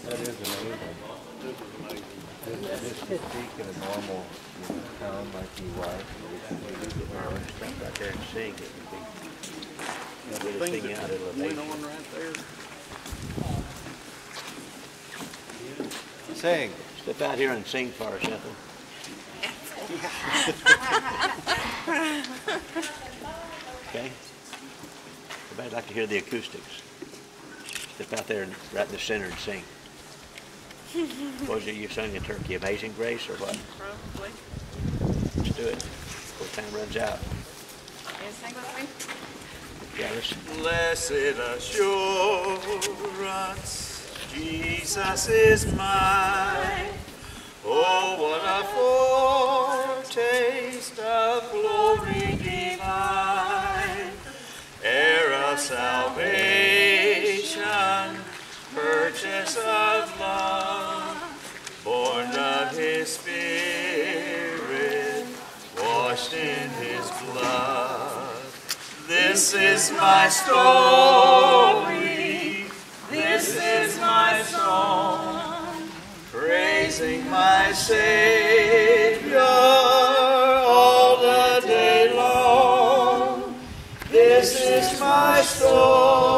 That is amazing. Just to speak in a normal tone like he was. Stop right there and sing it. The things that went on right there. Sing. Step out here and sing for us, Ethel. Okay? Everybody'd like to hear the acoustics. Step out there and right in the center and sing. What was it you sung in Turkey? Amazing Grace or what? Probably. Let's do it before time runs out. You sing with me? Yeah, listen. Blessed assurance, Jesus is mine. Oh, what a foretaste of glory divine, heir of salvation, purchase of love, born of His Spirit, washed in His blood. This is my story, this is my song, praising my Savior all the day long. This is my story.